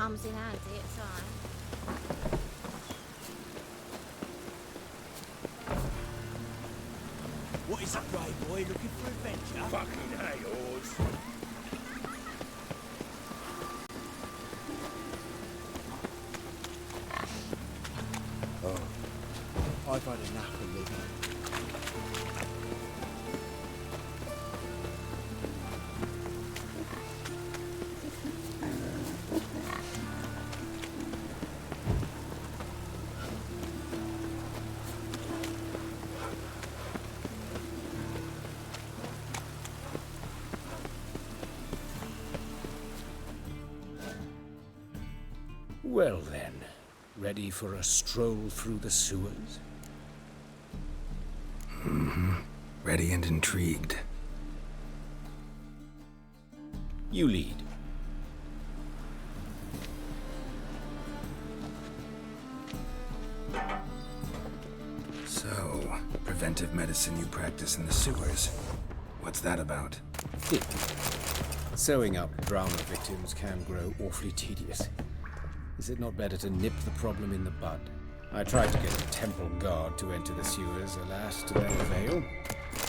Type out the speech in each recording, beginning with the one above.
comes in handy at times. What is that grey boy looking for adventure? Fucking hay-horse. Oh, I've had enough of living. Well then, ready for a stroll through the sewers? Ready and intrigued. You lead. So, preventive medicine you practice in the sewers. What's that about? Sewing up drama victims can grow awfully tedious. Is it not better to nip the problem in the bud? I tried to get a temple guard to enter the sewers, alas, to no avail.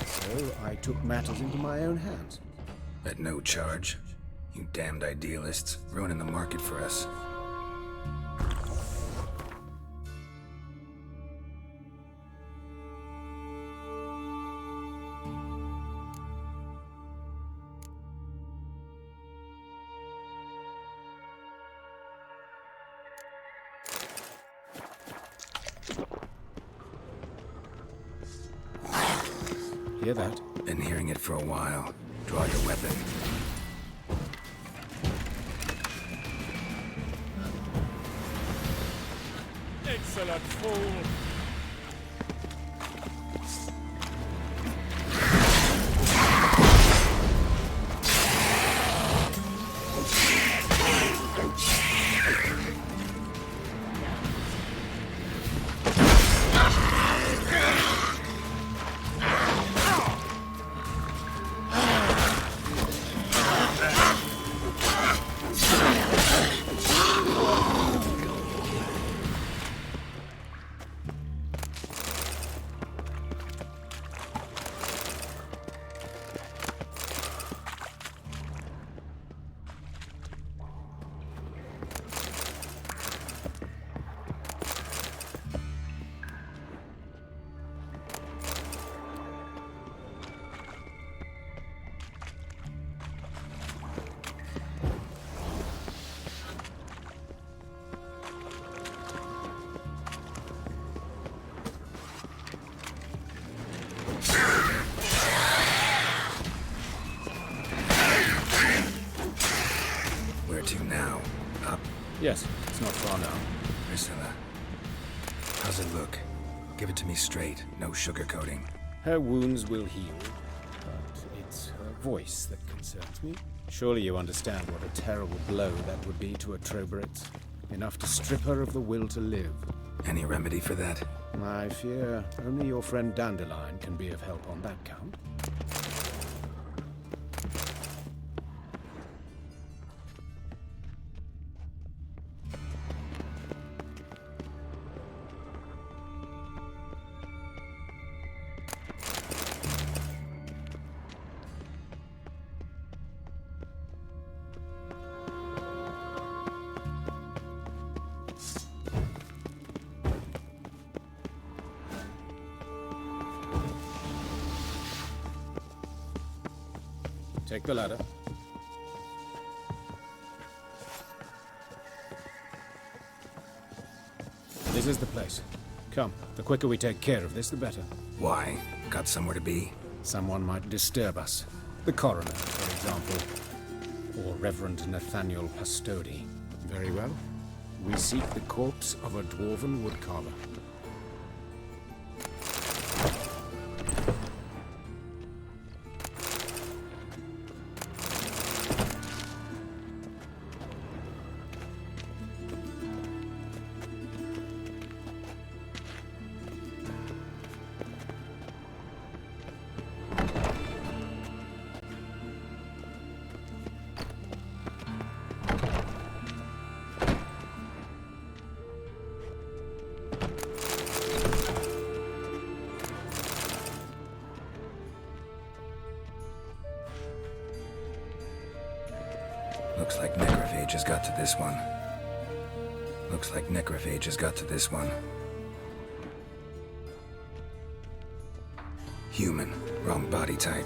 So I took matters into my own hands. At no charge. You damned idealists, ruining the market for us. Hear that? Been hearing it for a while. Draw your weapon. Excellent fool. Where to now? Up? Yes, it's not far now. Priscilla. How's it look? Give it to me straight, no sugarcoating. Her wounds will heal, but it's her voice that concerns me. Surely you understand what a terrible blow that would be to a Trobritz. Enough to strip her of the will to live. Any remedy for that? I fear only your friend Dandelion can be of help on that count. Take the ladder. This is the place. Come, the quicker we take care of this, the better. Why? Got somewhere to be? Someone might disturb us. The coroner, for example. Or Reverend Nathaniel Pastodi. Very well. We seek the corpse of a dwarven woodcarver. Looks like necrophages got to this one. Human, wrong body type.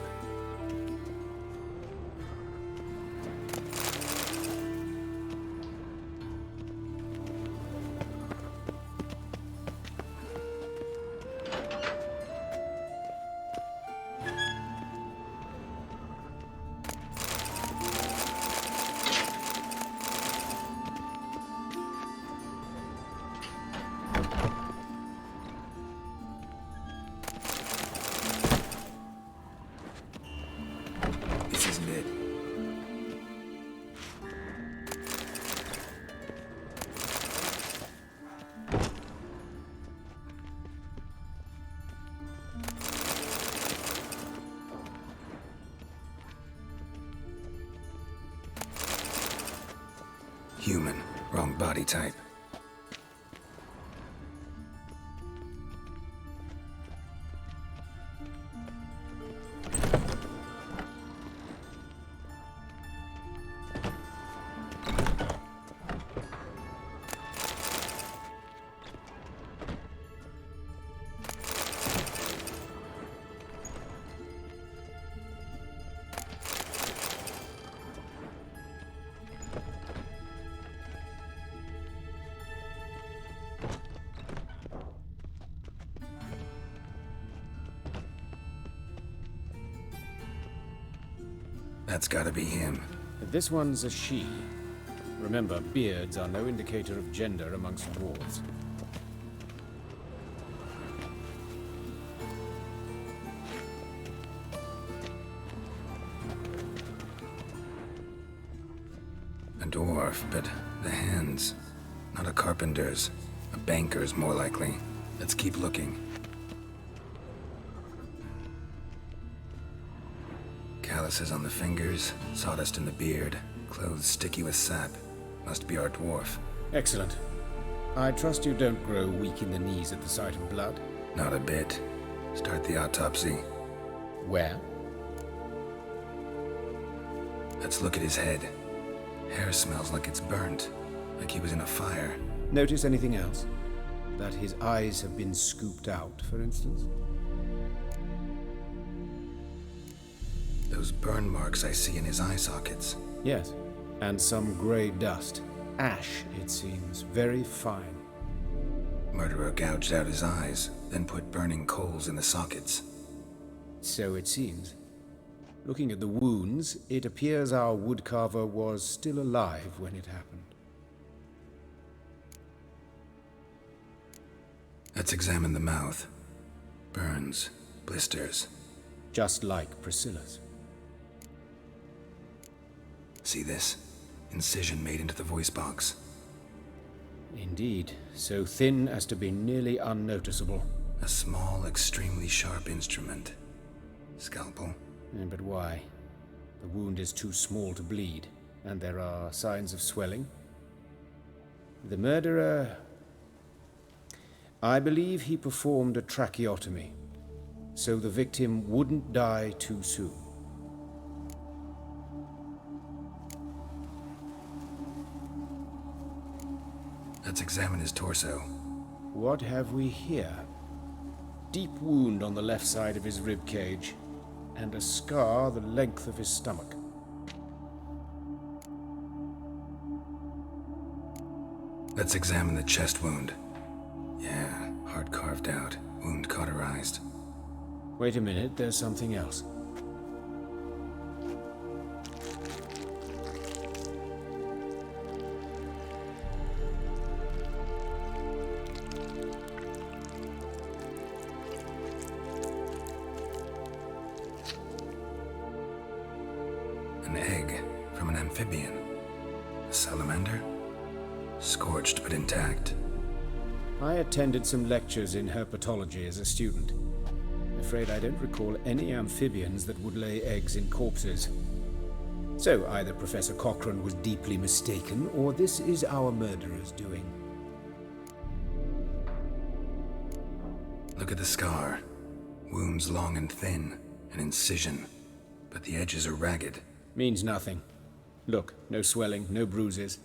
This isn't it. Human, wrong body type. That's gotta be him. This one's a she. Remember, beards are no indicator of gender amongst dwarves. A dwarf, but the hands. Not a carpenter's. A banker's, more likely. Let's keep looking. Calluses on the fingers, sawdust in the beard, clothes sticky with sap. Must be our dwarf. Excellent. I trust you don't grow weak in the knees at the sight of blood. Not a bit. Start the autopsy. Where? Let's look at his head. Hair smells like it's burnt, like he was in a fire. Notice anything else? That his eyes have been scooped out, for instance? Those burn marks I see in his eye sockets. Yes. And some grey dust. Ash, it seems. Very fine. Murderer gouged out his eyes, then put burning coals in the sockets. So it seems. Looking at the wounds, it appears our woodcarver was still alive when it happened. Let's examine the mouth. Burns, blisters. Just like Priscilla's. See this? Incision made into the voice box. Indeed, so thin as to be nearly unnoticeable. A small, extremely sharp instrument. Scalpel. But why? The wound is too small to bleed, and there are signs of swelling. The murderer... I believe he performed a tracheotomy, so the victim wouldn't die too soon. Let's examine his torso. What have we here? Deep wound on the left side of his rib cage, and a scar the length of his stomach. Let's examine the chest wound. Yeah, heart carved out, wound cauterized. Wait a minute, there's something else. An egg from an amphibian. A salamander? Scorched but intact. I attended some lectures in herpetology as a student. I'm afraid I don't recall any amphibians that would lay eggs in corpses. So either Professor Cochrane was deeply mistaken, or this is our murderer's doing. Look at the scar. Wounds long and thin, an incision, but the edges are ragged. Means nothing. Look, no swelling, no bruises.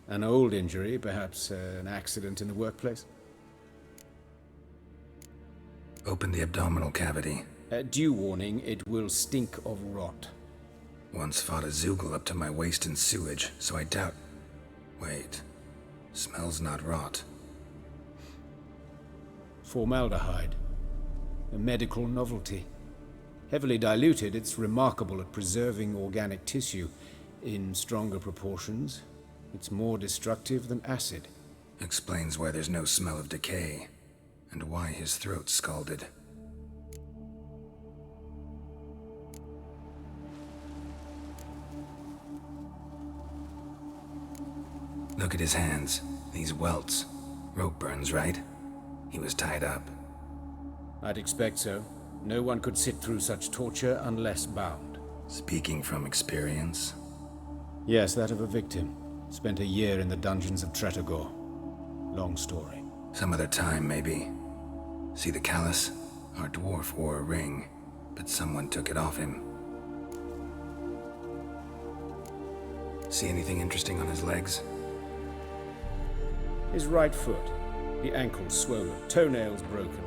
An old injury, perhaps an accident in the workplace? Open the abdominal cavity. Due warning, it will stink of rot. Once fought a Zoogle up to my waist in sewage, so I doubt... Wait. Smells not rot. Formaldehyde. A medical novelty. Heavily diluted, it's remarkable at preserving organic tissue. In stronger proportions, it's more destructive than acid. Explains why there's no smell of decay, and why his throat's scalded. Look at his hands. These welts. Rope burns, right? He was tied up. I'd expect so. No one could sit through such torture unless bound. Speaking from experience? Yes, that of a victim. Spent a year in the dungeons of Tretogor. Long story. Some other time, maybe. See the callus? Our dwarf wore a ring, but someone took it off him. See anything interesting on his legs? His right foot. The ankle swollen, toenails broken.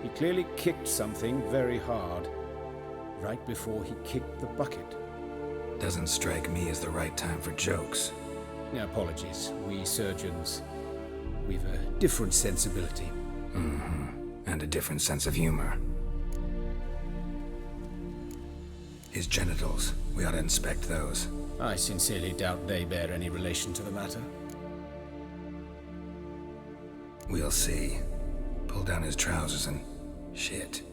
He clearly kicked something very hard, right before he kicked the bucket. Doesn't strike me as the right time for jokes. Apologies. We surgeons, we've a different sensibility. And a different sense of humor. His genitals, we ought to inspect those. I sincerely doubt they bear any relation to the matter. We'll see. Pull down his trousers and... shit.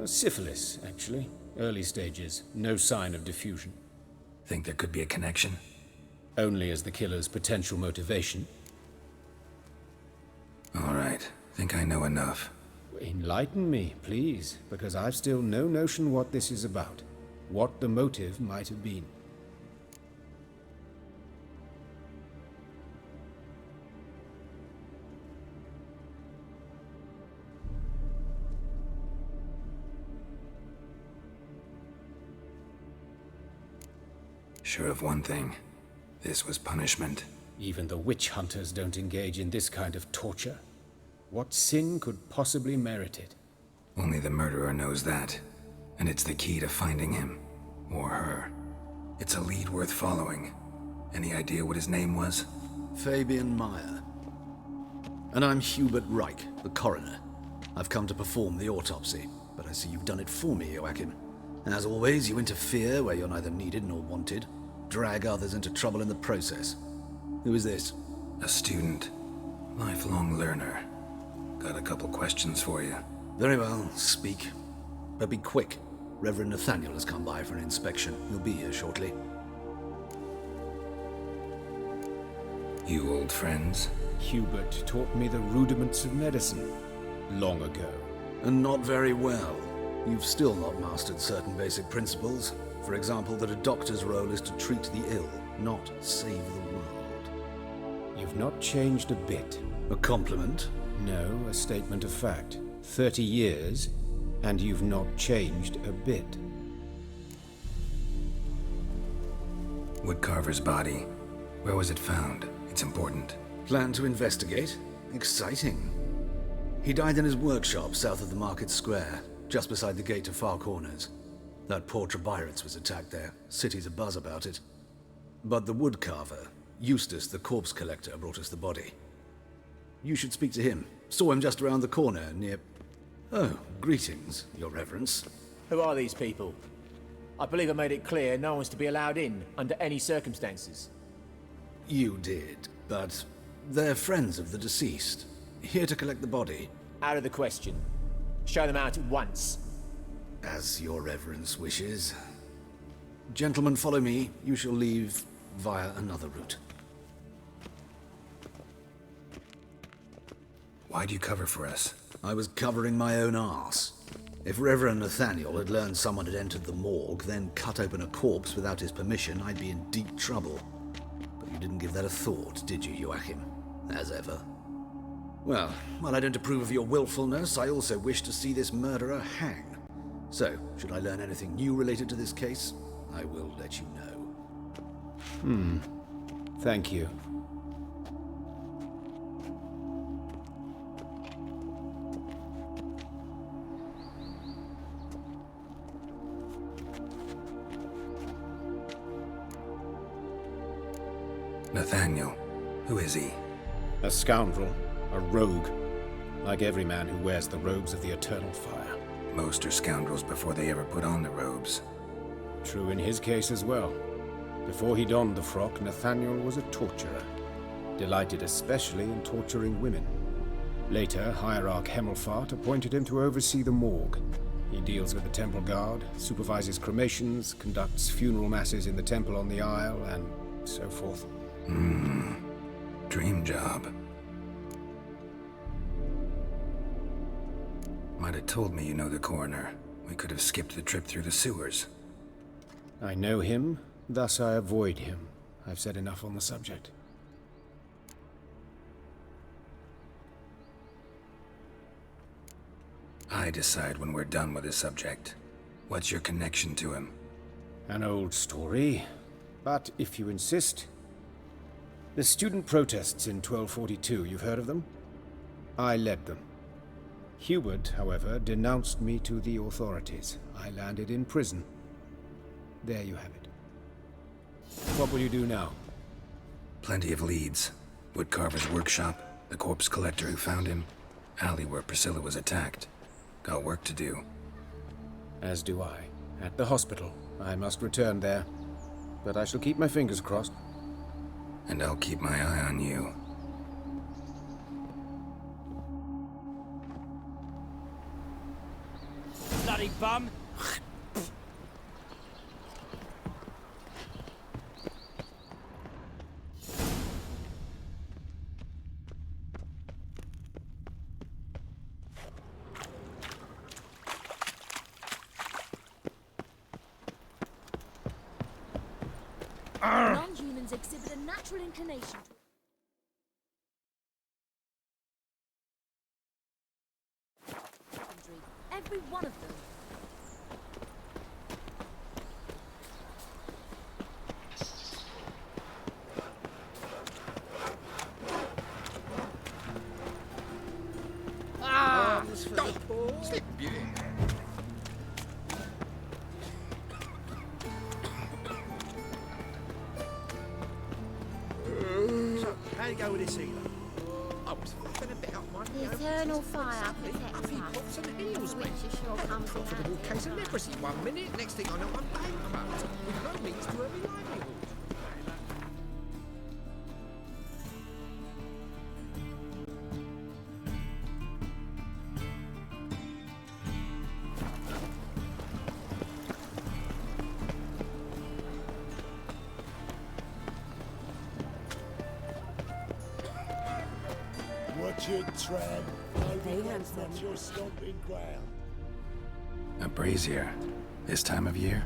Syphilis, actually. Early stages. No sign of diffusion. Think there could be a connection? Only as the killer's potential motivation. All right. Think I know enough. Enlighten me, please, because I've still no notion what this is about. What the motive might have been. Sure of one thing. This was punishment. Even the witch hunters don't engage in this kind of torture. What sin could possibly merit it? Only the murderer knows that. And it's the key to finding him. Or her. It's a lead worth following. Any idea what his name was? Fabian Meyer. And I'm Hubert Reich, the coroner. I've come to perform the autopsy, but I see you've done it for me, Joachim. As always, you interfere where you're neither needed nor wanted. Drag others into trouble in the process. Who is this? A student. Lifelong learner. Got a couple questions for you. Very well, speak. But be quick. Reverend Nathaniel has come by for an inspection. He'll be here shortly. You old friends? Hubert taught me the rudiments of medicine. Long ago. And not very well. You've still not mastered certain basic principles. For example, that a doctor's role is to treat the ill, not save the world. You've not changed a bit. A compliment? No, a statement of fact. 30 years, and you've not changed a bit. Woodcarver's body. Where was it found? It's important. Plan to investigate? Exciting. He died in his workshop south of the market square, just beside the gate to Far Corners. That poor Trebirates was attacked there. City's abuzz about it. But the woodcarver, Eustace the corpse collector, brought us the body. You should speak to him. Saw him just around the corner near... Oh, greetings, your reverence. Who are these people? I believe I made it clear no one's to be allowed in under any circumstances. You did, but they're friends of the deceased. Here to collect the body. Out of the question. Show them out at once. As your reverence wishes. Gentlemen, follow me. You shall leave via another route. Why'd you cover for us? I was covering my own arse. If Reverend Nathaniel had learned someone had entered the morgue, then cut open a corpse without his permission, I'd be in deep trouble. But you didn't give that a thought, did you, Joachim? As ever. Well, while I don't approve of your willfulness, I also wish to see this murderer hang. So, should I learn anything new related to this case, I will let you know. Thank you. Nathaniel. Who is he? A scoundrel, a rogue, like every man who wears the robes of the Eternal Fire. Most are scoundrels before they ever put on the robes. True in his case as well. Before he donned the frock, Nathaniel was a torturer, delighted especially in torturing women. Later, Hierarch Hemmelfart appointed him to oversee the morgue. He deals with the temple guard, supervises cremations, conducts funeral masses in the temple on the Isle, and so forth. Dream job. Might have told me you know the coroner. We could have skipped the trip through the sewers. I know him, thus I avoid him. I've said enough on the subject. I decide when we're done with the subject. What's your connection to him? An old story, but if you insist. The student protests in 1242, you've heard of them? I led them. Hubert, however, denounced me to the authorities. I landed in prison. There you have it. What will you do now? Plenty of leads. Woodcarver's workshop, the corpse collector who found him, alley where Priscilla was attacked. Got work to do. As do I. At the hospital. I must return there. But I shall keep my fingers crossed. And I'll keep my eye on you. Bloody bum! Non-humans exhibit a natural inclination to every one of them. How you go with this healer? I was flipping about one. The eternal fire protects us. And heals me. Which sure comes in Profitable handy. case of leprosy 1 minute, next thing I know I'm bankrupt, with no means to earn my livelihood. Watch it, Tram. That's your stomping ground. A brazier. This time of year?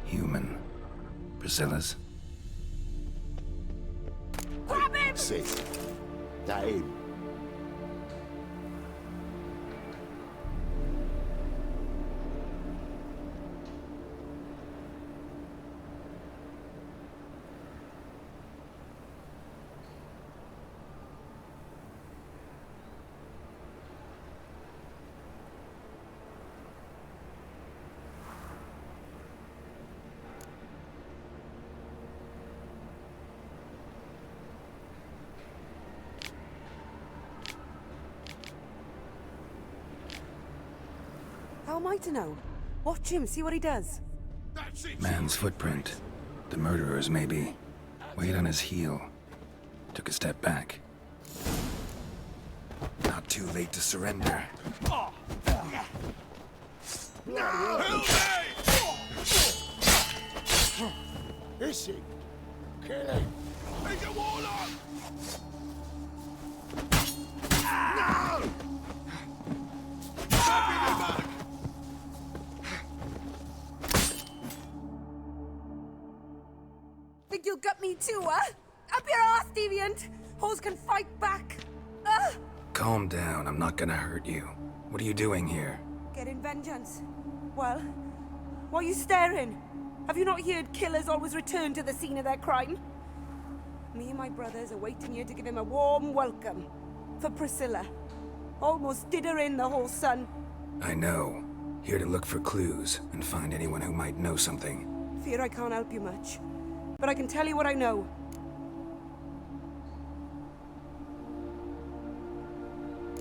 Human. Priscilla's? Grab him! Sis. Dave. How am I to know? Watch him, see what he does. Man's footprint. The murderer's, maybe. Weight on his heel. Took a step back. Not too late to surrender. Is he? Kill him. He's a warlock! Think you'll gut me too, huh? Up your ass, deviant! Hoes can fight back! Ah! Calm down, I'm not gonna hurt you. What are you doing here? Getting vengeance. Well, why are you staring? Have you not heard killers always return to the scene of their crime? Me and my brothers are waiting here to give him a warm welcome. For Priscilla. Almost did her in, the whole son. I know. Here to look for clues and find anyone who might know something. Fear I can't help you much. But I can tell you what I know.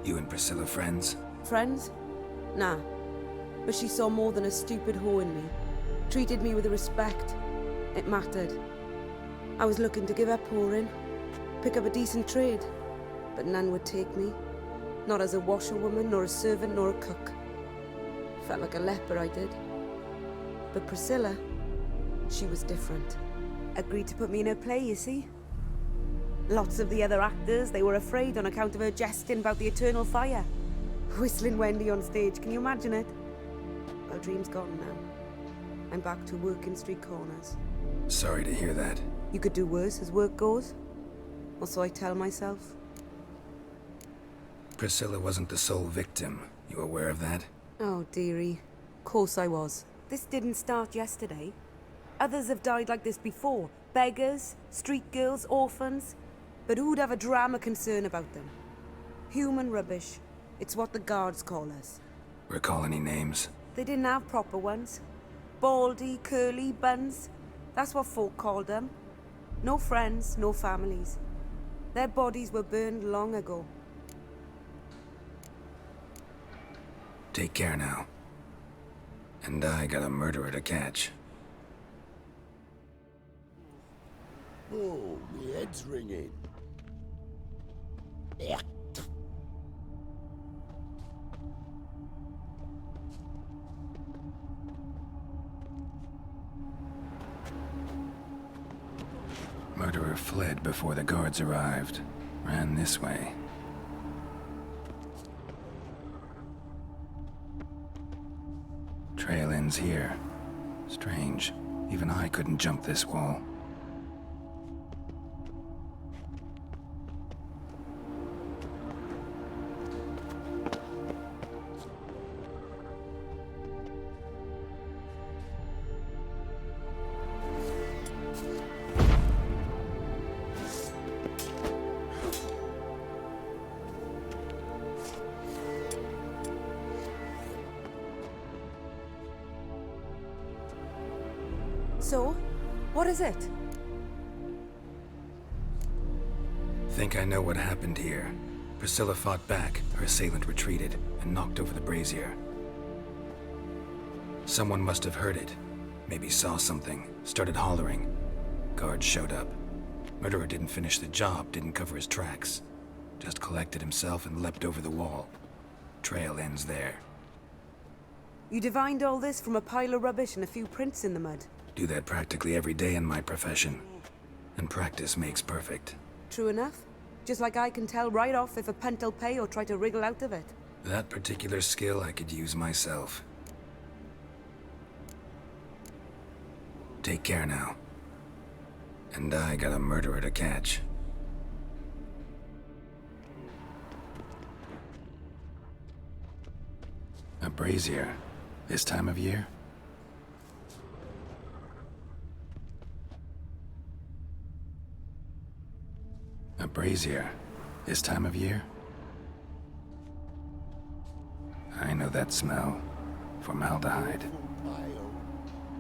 You and Priscilla friends? Friends? Nah. But she saw more than a stupid whore in me. Treated me with respect. It mattered. I was looking to give up whoring. Pick up a decent trade. But none would take me. Not as a washerwoman, nor a servant, nor a cook. Felt like a leper, I did. But Priscilla, she was different. Agreed to put me in her play, you see. Lots of the other actors, they were afraid on account of her jesting about the eternal fire. Whistling Wendy on stage, can you imagine it? Well, dream's gone now. I'm back to working street corners. Sorry to hear that. You could do worse as work goes. Or so I tell myself. Priscilla wasn't the sole victim. You aware of that? Oh, dearie. Course I was. This didn't start yesterday. Others have died like this before. Beggars, street girls, orphans. But who'd have a drama concern about them? Human rubbish. It's what the guards call us. Recall any names? They didn't have proper ones. Baldy, curly, buns. That's what folk called them. No friends, no families. Their bodies were burned long ago. Take care now. And I got a murderer to catch. Oh, my head's ringing. Murderer fled before the guards arrived. Ran this way. Trail ends here. Strange. Even I couldn't jump this wall. So, what is it? Think I know what happened here. Priscilla fought back, her assailant retreated, and knocked over the brazier. Someone must have heard it. Maybe saw something, started hollering. Guards showed up. Murderer didn't finish the job, didn't cover his tracks. Just collected himself and leapt over the wall. Trail ends there. You divined all this from a pile of rubbish and a few prints in the mud. Do that practically every day in my profession. And practice makes perfect. True enough. Just like I can tell right off if a punt'll pay or try to wriggle out of it. That particular skill I could use myself. Take care now. And I got a murderer to catch. A brazier. This time of year? A brazier. This time of year? I know that smell. Formaldehyde. Pale.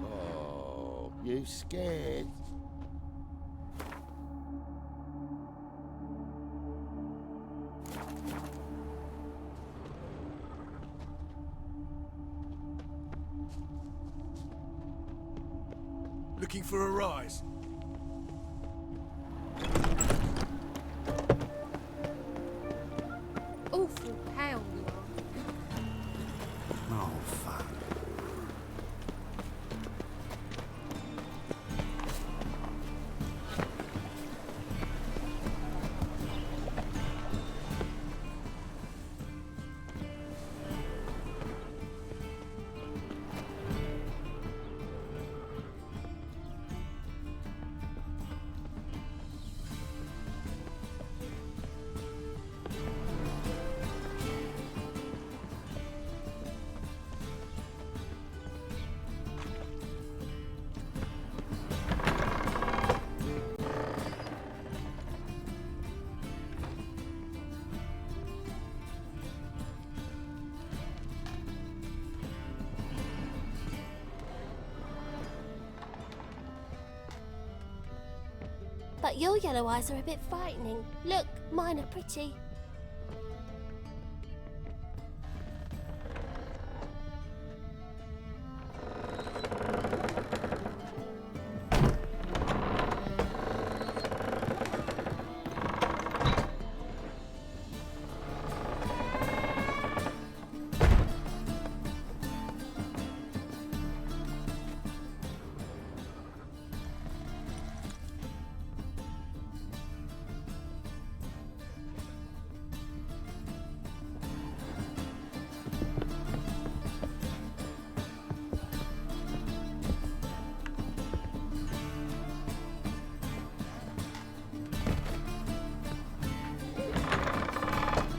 Oh, you scared? Looking for a rise? Awful pale you are. Oh, fuck. But your yellow eyes are a bit frightening. Look, mine are pretty.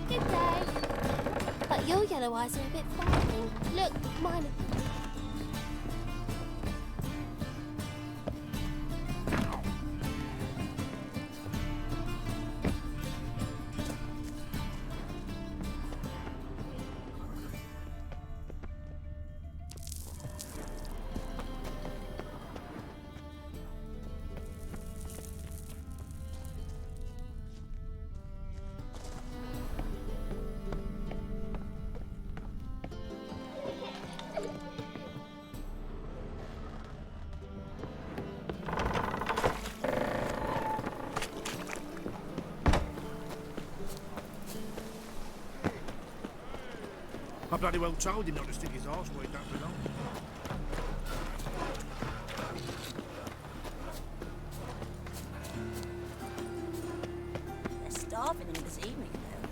Good day. But your yellow eyes are a bit frightening. Look, mine are... I bloody well told him not to stick his arse where he don't belong. They're starving him this evening, though.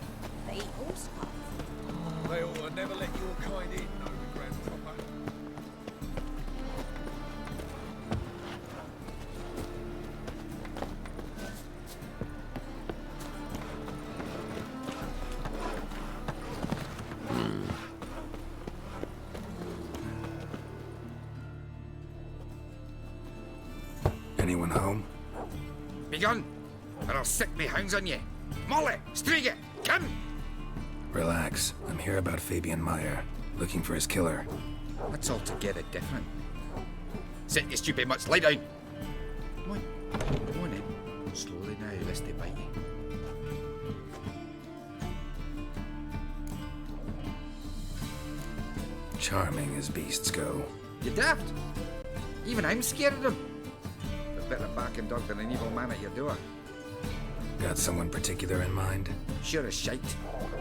They eat horse hearts. They ought to never let your kind in, no regret, proper. Anyone home? Begone, or I'll sick me hounds on ye. Molly, Striga, come! Relax. I'm here about Fabian Meyer, looking for his killer. That's altogether different. Sit, you stupid mutts, lie down. Come on in. Slowly now, lest they bite you. Charming as beasts go. You daft? Even I'm scared of them. A better barking dog than an evil man at your door. Got someone particular in mind? Sure as shite.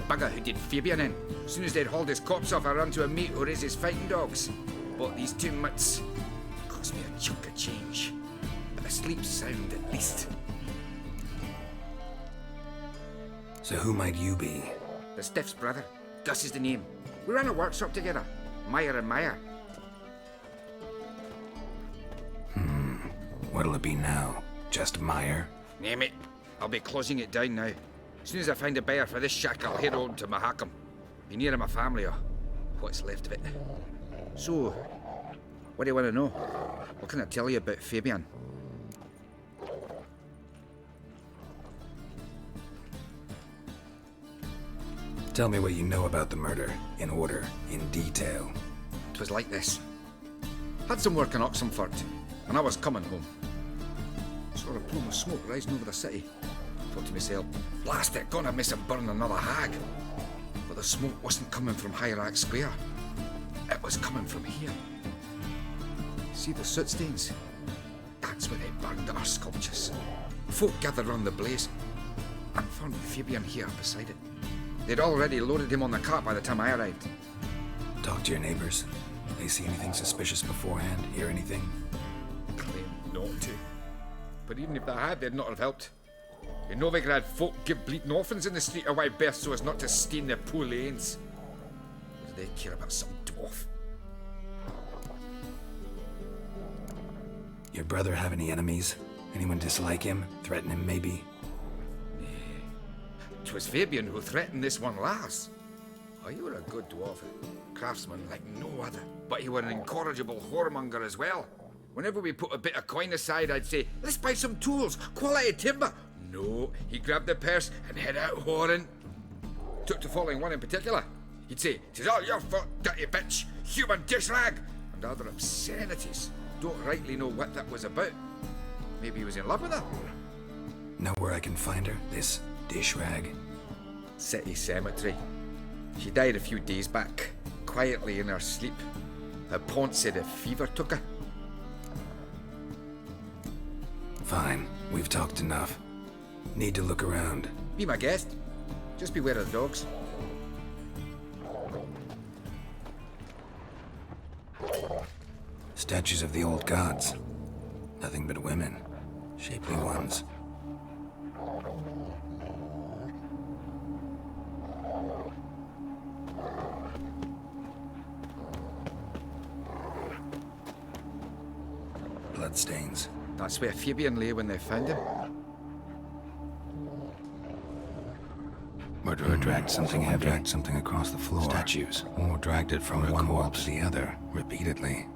Bugger who did Fabian in. As soon as they'd hauled his corpse off, I ran to a mate who raises fighting dogs. Bought these 2 mutts. Cost me a chunk of change. But I sleep sound at least. So who might you be? The Stiff's brother. Gus is the name. We ran a workshop together. Meyer and Meyer. What'll it be now? Just Meyer? Name it. I'll be closing it down now. As soon as I find a buyer for this shack, I'll head on to Mahakam. Be near my family or what's left of it. So, what do you want to know? What can I tell you about Fabian? Tell me what you know about the murder, in order, in detail. It was like this. Had some work in Oxenford, and I was coming home. Saw a plume of smoke rising over the city. Thought to myself, blast it, gonna miss and burn another hag. But the smoke wasn't coming from Hierarch Square. It was coming from here. See the soot stains? That's where they burned our sculptures. Folk gathered round the blaze and found Fabian here beside it. They'd already loaded him on the cart by the time I arrived. Talk to your neighbors. They see anything suspicious beforehand? Hear anything? Claim not to. But even if they had, they'd not have helped. In Novigrad, folk give bleeding orphans in the street a wide berth so as not to stain their poor lanes. What do they care about some dwarf? Your brother have any enemies? Anyone dislike him? Threaten him, maybe? 'Twas Fabian who threatened this one last. Oh, you were a good dwarf, craftsman like no other. But you were an incorrigible whoremonger as well. Whenever we put a bit of coin aside, I'd say, let's buy some tools, quality timber. No, he grabbed the purse and head out whoring. Took to following one in particular. He'd say, 'tis all your fault, dirty bitch, human dish rag, and other obscenities. Don't rightly know what that was about. Maybe he was in love with her. Know where I can find her? This dish rag? City cemetery. She died a few days back, quietly in her sleep. Her pont said a fever took her. Fine, we've talked enough. Need to look around. Be my guest. Just beware of the dogs. Statues of the old gods. Nothing but women. Shapely ones. Bloodstains. That's where Fabian lay when they found him. Murderer dragged something heavy. Dragged something across the floor. Statues. Or dragged it from one wall to the other, repeatedly.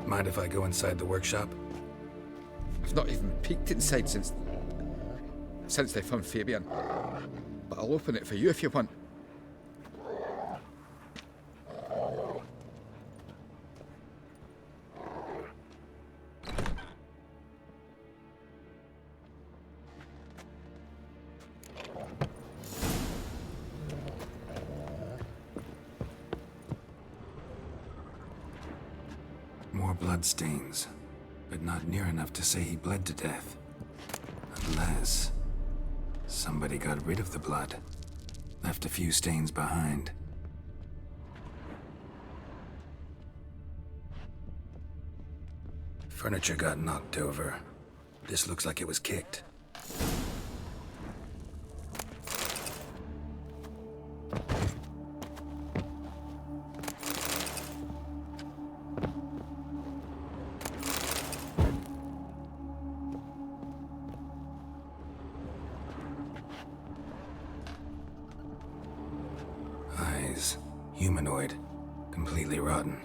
Mind if I go inside the workshop? I've not even peeked inside since they found Fabian. But I'll open it for you if you want. More bloodstains, but not near enough to say he bled to death. Unless somebody got rid of the blood, left a few stains behind. Furniture got knocked over. This looks like it was kicked. Eyes, humanoid, completely rotten.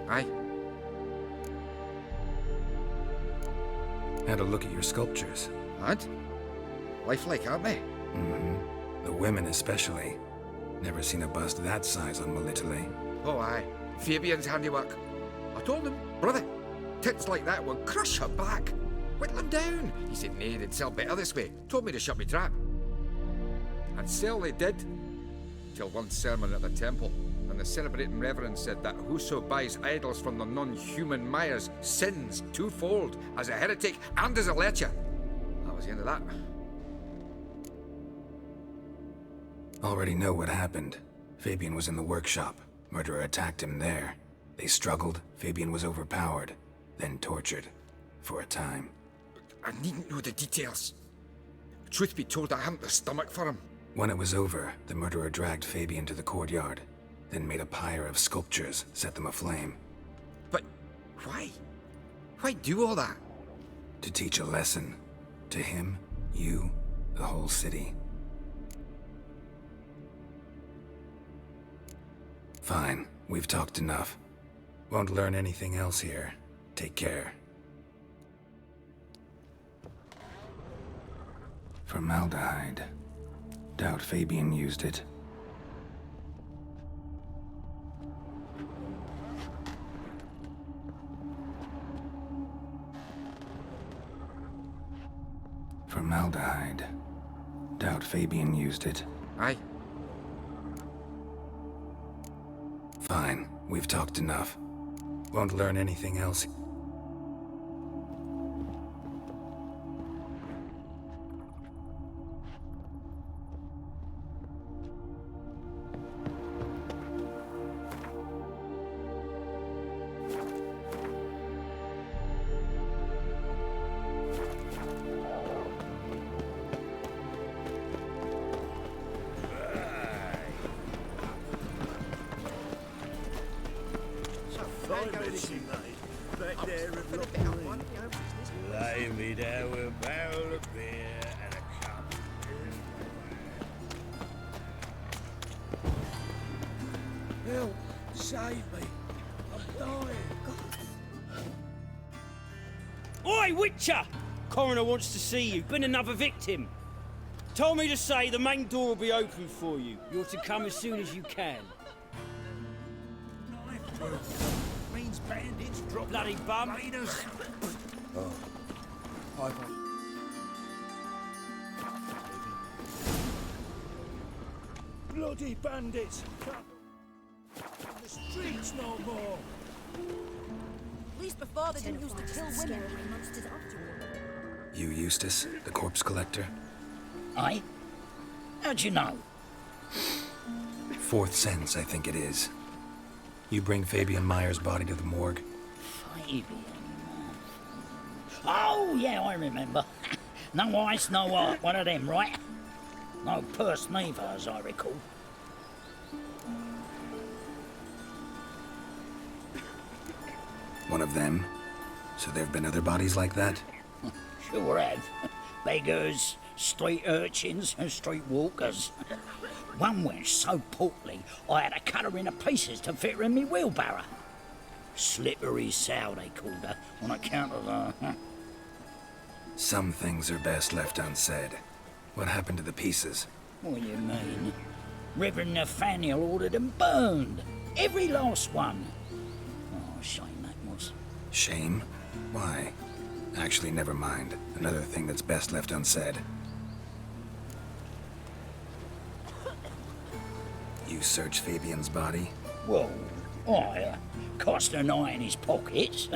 Aye. Had a look at your sculptures. And? Lifelike, aren't they? Mm-hmm. The women especially. Never seen a bust that size on Melitele. Oh, aye. Fabian's handiwork. I told him, brother, tits like that will crush her back. Whittle him down. He said, nay, they'd sell better this way. Told me to shut me trap. And sell they did. Till one sermon at the temple, and the celebrating reverend said that whoso buys idols from the non-human Myers sins twofold, as a heretic and as a lecher. That was the end of that. Already know what happened. Fabian was in the workshop. Murderer attacked him there. They struggled. Fabian was overpowered, then tortured. For a time. I needn't know the details. Truth be told, I haven't the stomach for him. When it was over, the murderer dragged Fabian to the courtyard, then made a pyre of sculptures, set them aflame. But why? Why do all that? To teach a lesson. To him, you, the whole city. Fine, we've talked enough. Won't learn anything else here. Take care. Formaldehyde. Doubt Fabian used it. Formaldehyde. Doubt Fabian used it. Aye. Fine, we've talked enough. Won't learn anything else. my medicine, mate. Back there at Lock Lay me down with a barrel of beer and a cup. Help! Save me! I'm dying! Oi, Witcher! Coroner wants to see you. Been another victim. Told me to say the main door will be open for you. You're to come as soon as you can. Means bandits drop Bloody bum. raiders. Bloody bandits! The streets no more! At least before they didn't used to kill women. Monsters after all. You, Eustace, the corpse collector? Aye? How'd you know? Fourth sense, I think it is. You bring Fabian Meyer's body to the morgue. Fabian. Oh, yeah, I remember. No ice, no art, one of them, right? No purse neither, as I recall. One of them? So there have been other bodies like that? Sure have. Beggars, street urchins, and street walkers. One went so portly, I had to cut her into pieces to fit her in me wheelbarrow. Slippery sow, they called her, on account of the... Some things are best left unsaid. What happened to the pieces? What do you mean? Reverend Nathaniel ordered them burned. Every last one. Oh, shame that was. Shame? Why? Actually, never mind. Another thing that's best left unsaid. You searched Fabian's body? Well, I cast an eye in his pockets.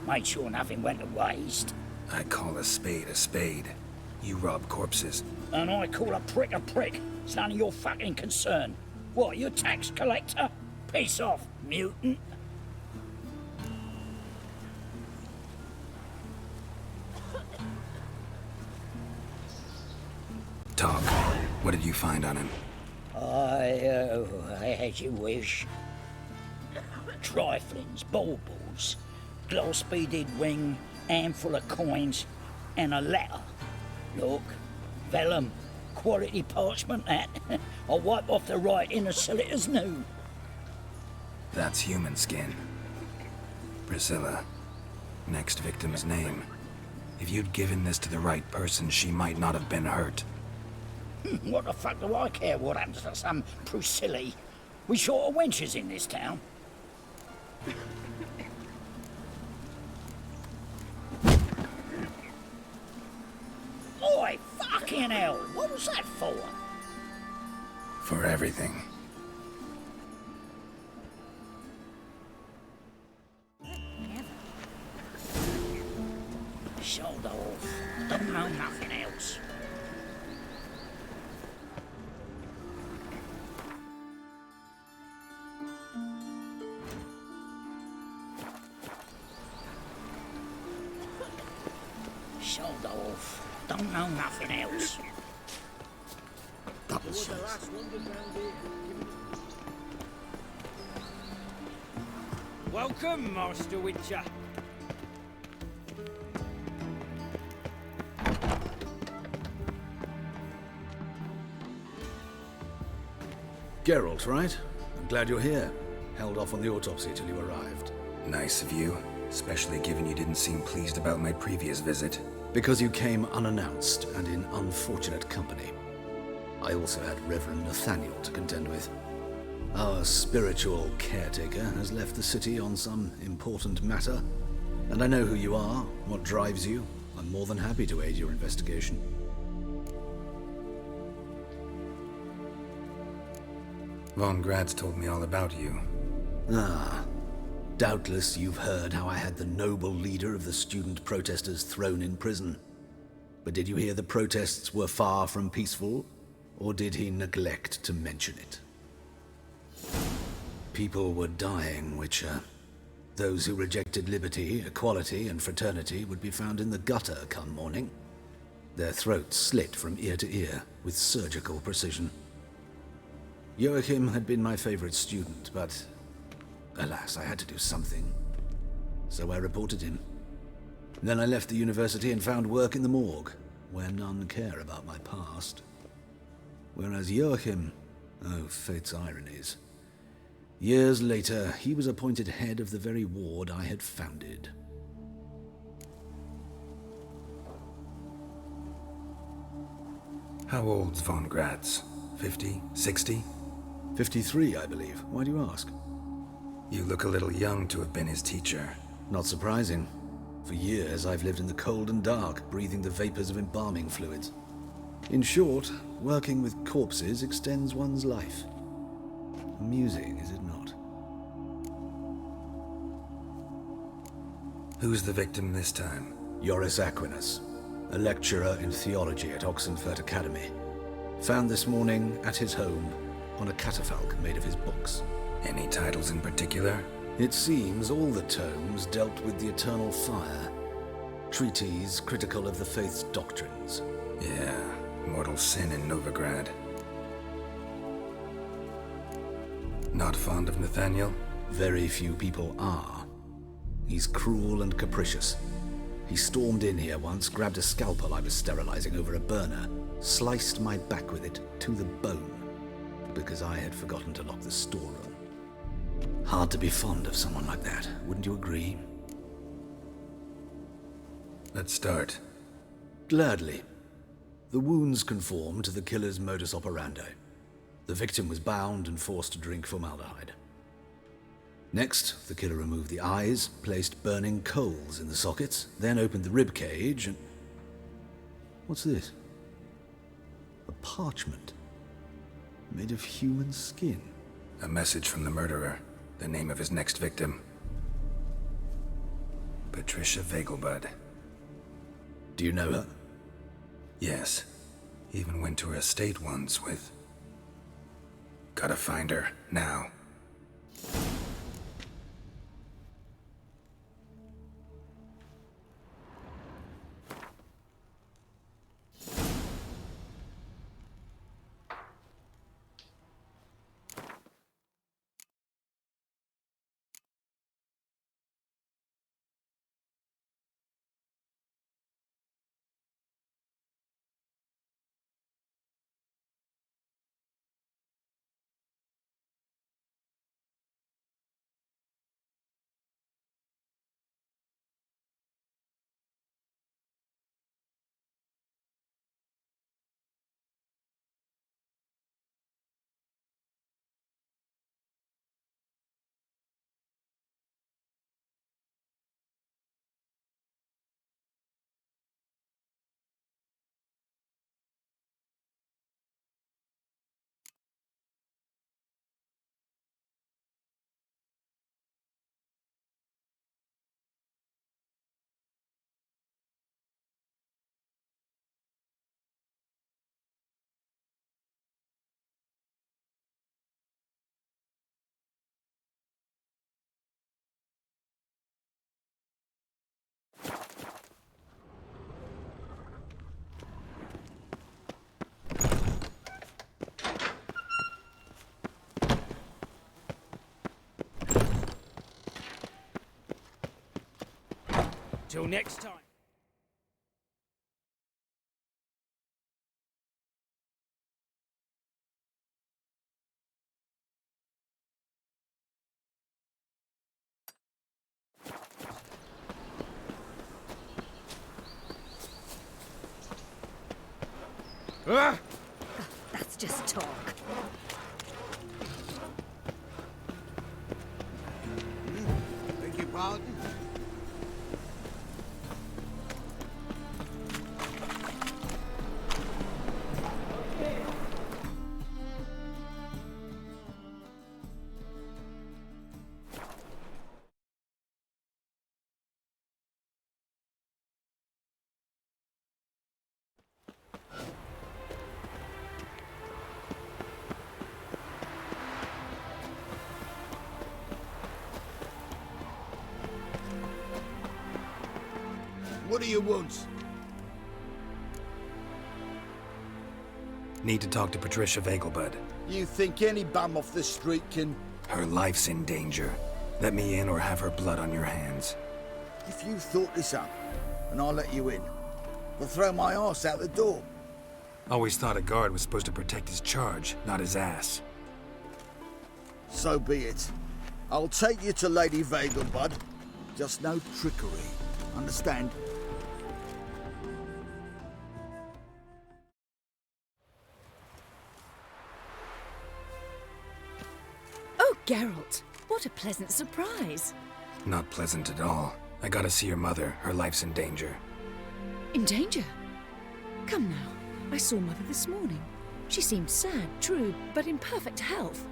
Made sure nothing went to waste. I call a spade a spade. You rob corpses. And I call a prick a prick. It's none of your fucking concern. What, you tax collector? Piss off, mutant. Talk. What did you find on him? As you wish. Triflings, baubles, gloss-beaded ring, handful of coins, and a letter. Look, vellum, quality parchment that. I'll wipe off the writing as silly as new. That's human skin. Priscilla. Next victim's name. If you'd given this to the right person, she might not have been hurt. What the fuck do I care what happens to some Priscilla? We short of wenches in this town. Oi, fucking hell! What was that for? For everything. Shoulder off. Don't know nothing else. Shoulder off. Don't know nothing else. Double shots. Welcome, Master Witcher. Geralt, right? I'm glad you're here. Held off on the autopsy till you arrived. Nice of you, especially given you didn't seem pleased about my previous visit. Because you came unannounced and in unfortunate company. I also had Reverend Nathaniel to contend with. Our spiritual caretaker has left the city on some important matter, and I know who you are, what drives you. I'm more than happy to aid your investigation. Von Grad's told me all about you. Ah. Doubtless you've heard how I had the noble leader of the student protesters thrown in prison. But did you hear the protests were far from peaceful, or did he neglect to mention it? People were dying, Witcher. Those who rejected liberty, equality, and fraternity would be found in the gutter come morning. Their throats slit from ear to ear with surgical precision. Joachim had been my favorite student, but alas, I had to do something. so I reported him. Then I left the university and found work in the morgue, where none care about my past. Whereas Joachim, oh, fate's ironies. Years later, he was appointed head of the very ward I had founded. How old's von Gratz? 50? 60? 53, I believe. Why do you ask? You look a little young to have been his teacher. Not surprising. For years, I've lived in the cold and dark, breathing the vapors of embalming fluids. In short, working with corpses extends one's life. Amusing, is it not? Who's the victim this time? Joris Aquinas, a lecturer in theology at Oxenfurt Academy. Found this morning at his home on a catafalque made of his books. Any titles in particular? It seems all the tomes dealt with the eternal fire. Treatises critical of the faith's doctrines. Yeah, mortal sin in Novigrad. Not fond of Nathaniel? Very few people are. He's cruel and capricious. He stormed in here once, grabbed a scalpel I was sterilizing over a burner, sliced my back with it to the bone, because I had forgotten to lock the storeroom. Hard to be fond of someone like that, wouldn't you agree? Let's start. Gladly. The wounds conform to the killer's modus operandi. The victim was bound and forced to drink formaldehyde. Next, the killer removed the eyes, placed burning coals in the sockets, then opened the rib cage and... What's this? A parchment. Made of human skin. A message from the murderer. The name of his next victim. Patricia Vegelbud. Do you know her? Yes. Even went to her estate once with... Gotta find her, now. Till next time. That's just talk. Beg your pardon? What do you want? Need to talk to Patricia Vegelbud. You think any bum off the street can... Her life's in danger. Let me in or have her blood on your hands. If you thought this up, and I'll let you in, I'll throw my arse out the door. Always thought a guard was supposed to protect his charge, not his ass. So be it. I'll take you to Lady Vagel, bud. Just no trickery. Understand? Oh, Geralt, what a pleasant surprise. Not pleasant at all. I gotta see your mother. Her life's in danger. In danger? Come now. I saw Mother this morning. She seemed sad, true, but in perfect health.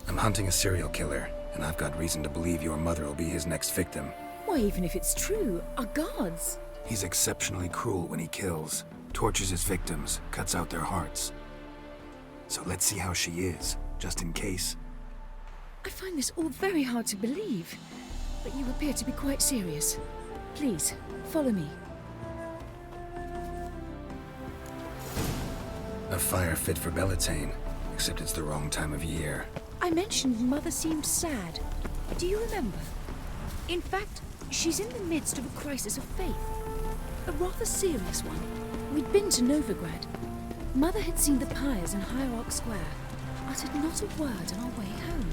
I'm hunting a serial killer, and I've got reason to believe your mother will be his next victim. Why, even if it's true, our gods. He's exceptionally cruel when he kills, tortures his victims, cuts out their hearts. So let's see how she is, just in case. I find this all very hard to believe, but you appear to be quite serious. Please, follow me. A fire fit for Bellatane, except it's the wrong time of year. I mentioned Mother seemed sad. Do you remember? In fact, she's in the midst of a crisis of faith. A rather serious one. We'd been to Novigrad. Mother had seen the pyres in Hierarch Square, uttered not a word on our way home.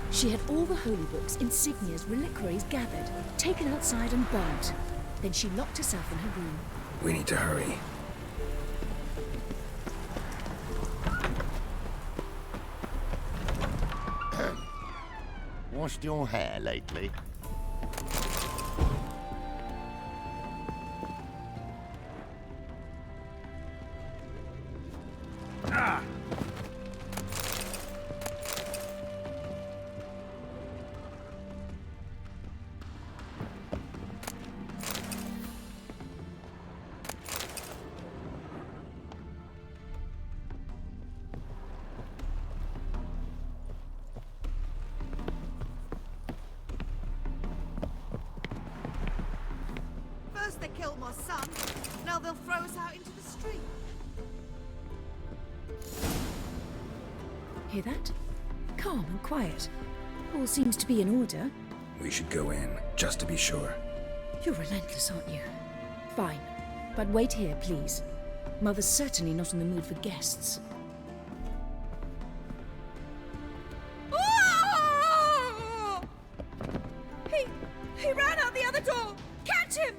She had all the holy books, insignias, reliquaries gathered, taken outside and burnt. Then she locked herself in her room. We need to hurry. Washed your hair lately? First they killed my son, now they'll throw us out into the street. Hear that? Calm and quiet. All seems to be in order. We should go in, just to be sure. You're relentless, aren't you? Fine. But wait here, please. Mother's certainly not in the mood for guests. He ran out the other door! Catch him!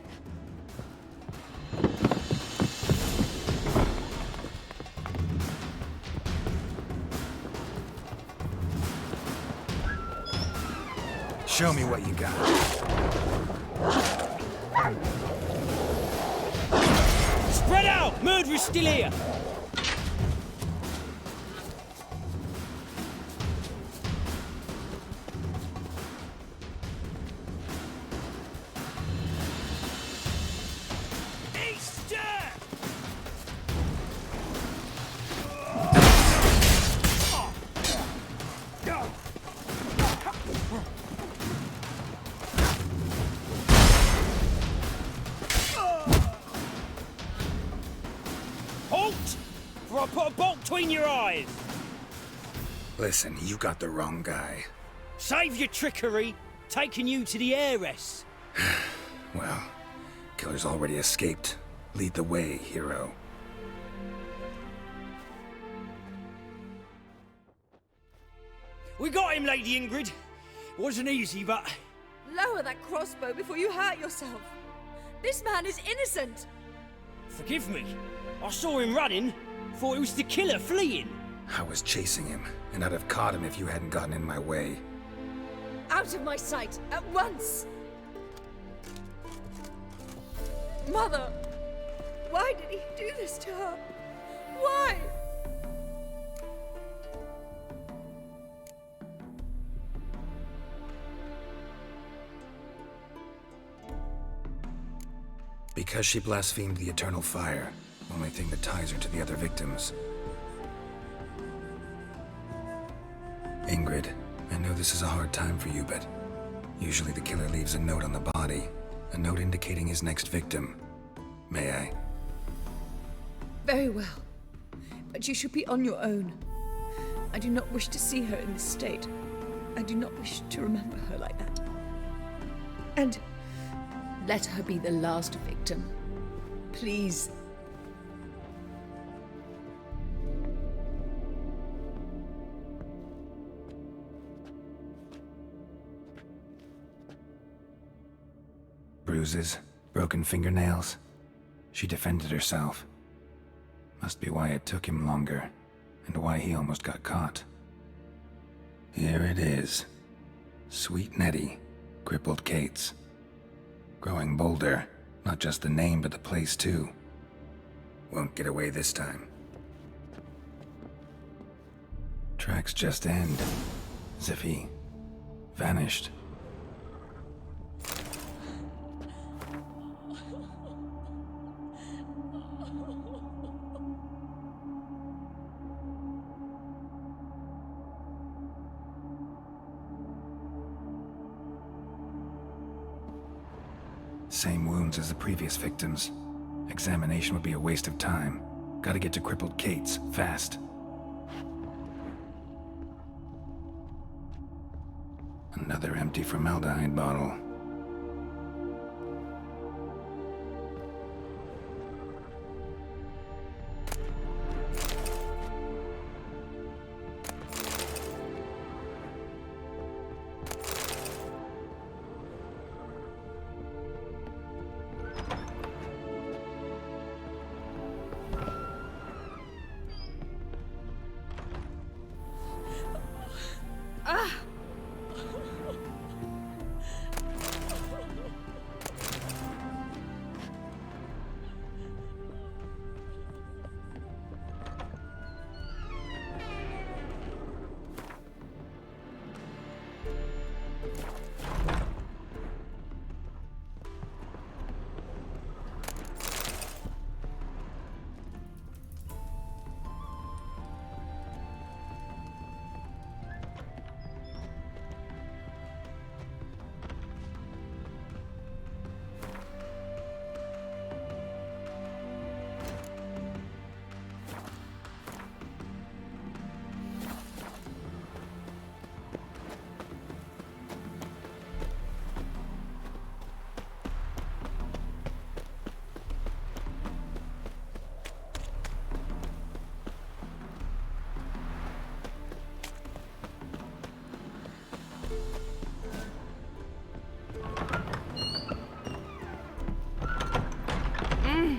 Show me what you got. Spread out! Murderer's still here! Or I'll put a bolt between your eyes! Listen, you got the wrong guy. Save your trickery! Taking you to the heiress! Well, killer's already escaped. Lead the way, hero. We got him, Lady Ingrid. Wasn't easy, but... Lower that crossbow before you hurt yourself. This man is innocent. Forgive me. I saw him running. Thought it was the killer fleeing. I was chasing him, and I'd have caught him if you hadn't gotten in my way. Out of my sight, at once! Mother! Why did he do this to her? Why? Because she blasphemed the eternal fire. Only thing that ties her to the other victims. Ingrid, I know this is a hard time for you, but usually the killer leaves a note on the body. A note indicating his next victim. May I? Very well. But you should be on your own. I do not wish to see her in this state. I do not wish to remember her like that. And let her be the last victim. Please. Bruises, broken fingernails. She defended herself. Must be why it took him longer, and why he almost got caught. Here it is. Sweet Nettie, crippled Kate's. Growing bolder, not just the name but the place too. Won't get away this time. Tracks just end, as if he vanished. Same wounds as the previous victims. Examination would be a waste of time. Gotta get to crippled Kate's, fast. Another empty formaldehyde bottle.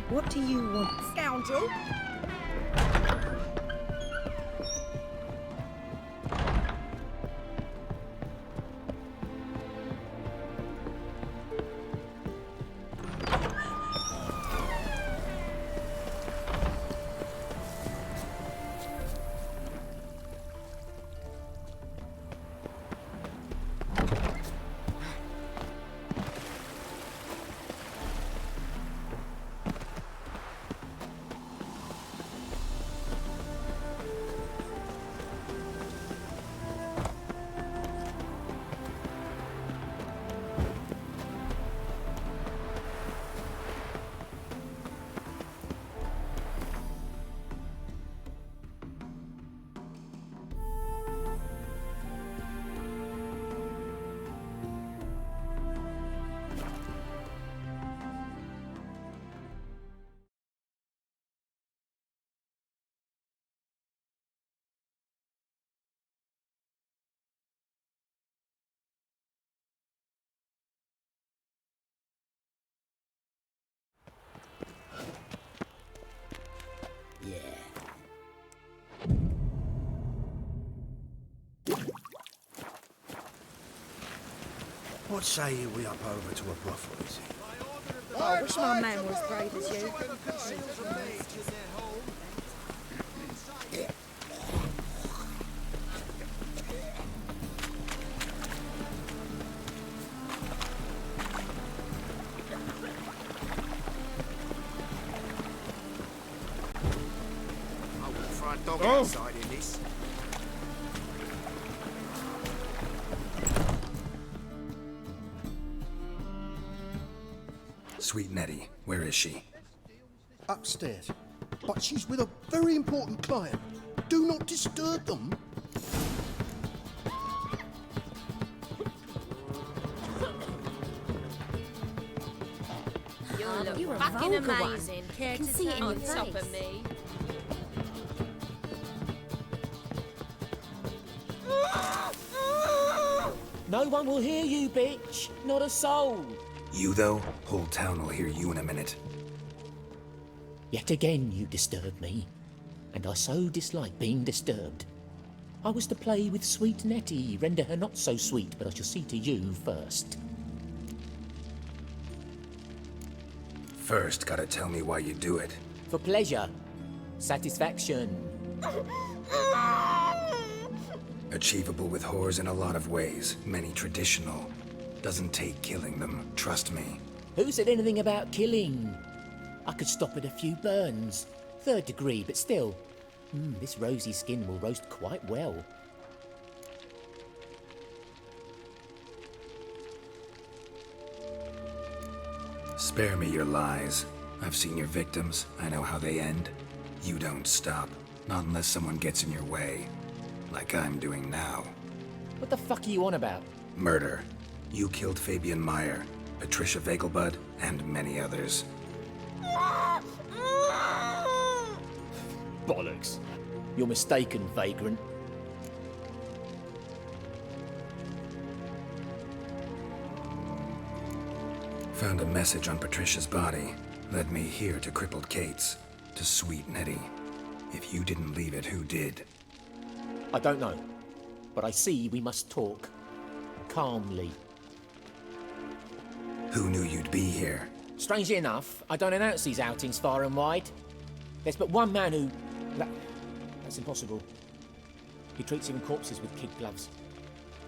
What do you want, scoundrel? What say you we up over to a brothel, is it? Oh, I wish my man were as brave as you. I wouldn't throw a dog outside in this. Sweet Nettie, where is she? Upstairs. But she's with a very important client. Do not disturb them. You're a fucking vulgar one. amazing. Care Can to see it in on your top face. of me. No one will hear you, bitch. Not a soul. You, though? Whole town will hear you in a minute. Yet again you disturb me, and I so dislike being disturbed. I was to play with sweet Nettie, render her not so sweet, but I shall see to you first. First, gotta tell me why you do it. For pleasure. Satisfaction. Achievable with whores in a lot of ways, many traditional. Doesn't take killing them, trust me. Who said anything about killing? I could stop at a few burns. 3rd degree, but still. This rosy skin will roast quite well. Spare me your lies. I've seen your victims, I know how they end. You don't stop, not unless someone gets in your way. Like I'm doing now. What the fuck are you on about? Murder. You killed Fabian Meyer, Patricia Vegelbud, and many others. Bollocks. You're mistaken, vagrant. Found a message on Patricia's body. Led me here to crippled Kate's. To sweet Nettie. If you didn't leave it, who did? I don't know, but I see we must talk. Calmly. Who knew you'd be here? Strangely enough, I don't announce these outings far and wide. There's but one man who... That's impossible. He treats even corpses with kid gloves.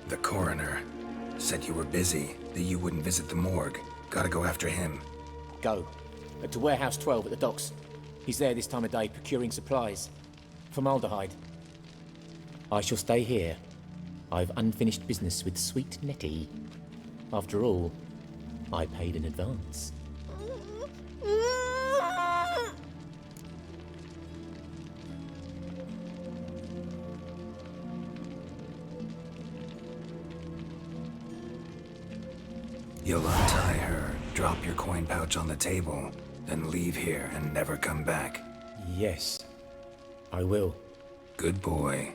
The coroner. Said you were busy, that you wouldn't visit the morgue. Gotta go after him. Go. To Warehouse 12 at the docks. He's there this time of day procuring supplies. Formaldehyde. I shall stay here. I've unfinished business with sweet Nettie. After all, I paid in advance. You'll untie her, drop your coin pouch on the table, then leave here and never come back. Yes, I will. Good boy.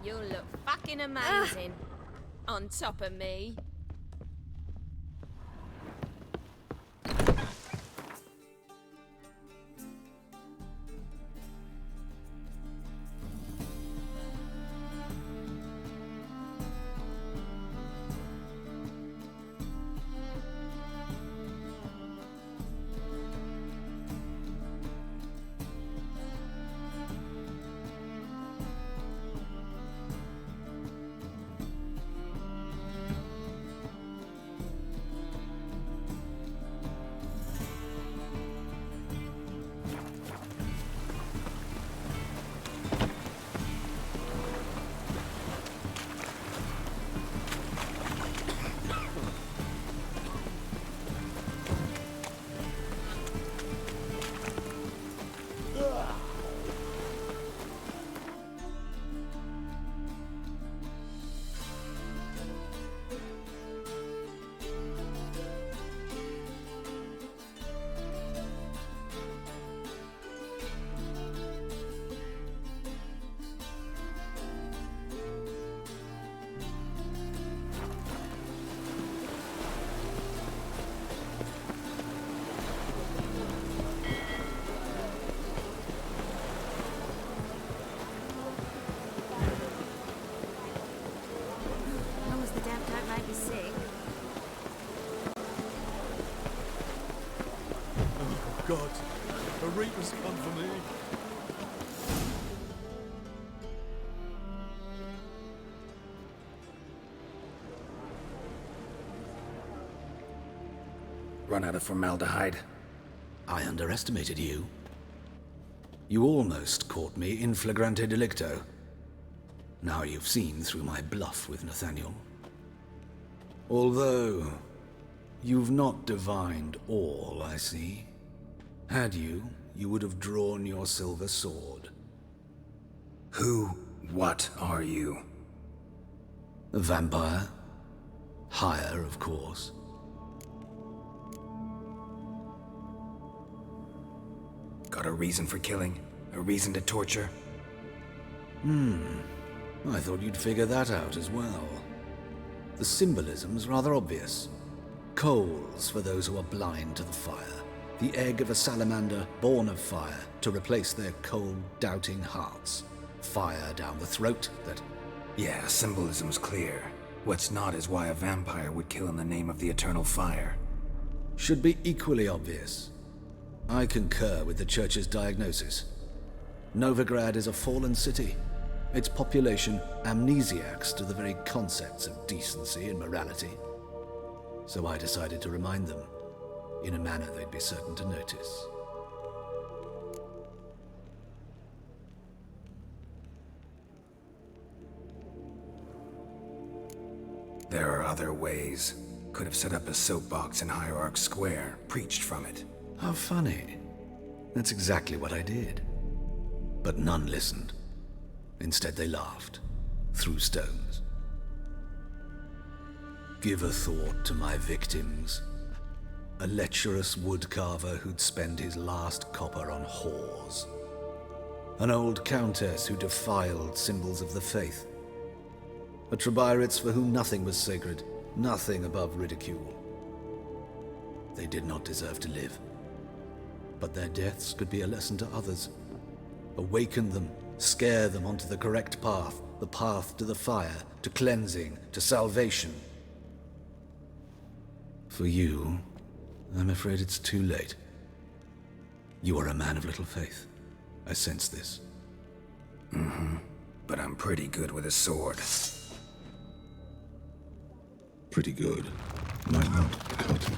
You look fucking amazing. On top of me. God, a reaper's come for me. Run out of formaldehyde? I underestimated you. You almost caught me in flagrante delicto. Now you've seen through my bluff with Nathaniel. Although, you've not divined all, I see. Had you, you would have drawn your silver sword. What are you? A vampire. Higher, of course. Got a reason for killing? A reason to torture? I thought you'd figure that out as well. The symbolism's rather obvious. Coals for those who are blind to the fire. The egg of a salamander born of fire to replace their cold, doubting hearts. Fire down the throat that... Yeah, symbolism's clear. What's not is why a vampire would kill in the name of the eternal fire. Should be equally obvious. I concur with the Church's diagnosis. Novigrad is a fallen city. Its population amnesiacs to the very concepts of decency and morality. So I decided to remind them, in a manner they'd be certain to notice. There are other ways. Could have set up a soapbox in Hierarch Square, preached from it. How funny. That's exactly what I did. But none listened. Instead they laughed, threw stones. Give a thought to my victims. A lecherous woodcarver who'd spend his last copper on whores. An old countess who defiled symbols of the faith. A Trebirates for whom nothing was sacred, nothing above ridicule. They did not deserve to live. But their deaths could be a lesson to others. Awaken them, scare them onto the correct path, the path to the fire, to cleansing, to salvation. For you, I'm afraid it's too late. You are a man of little faith. I sense this. But I'm pretty good with a sword. Pretty good. Might not cut it.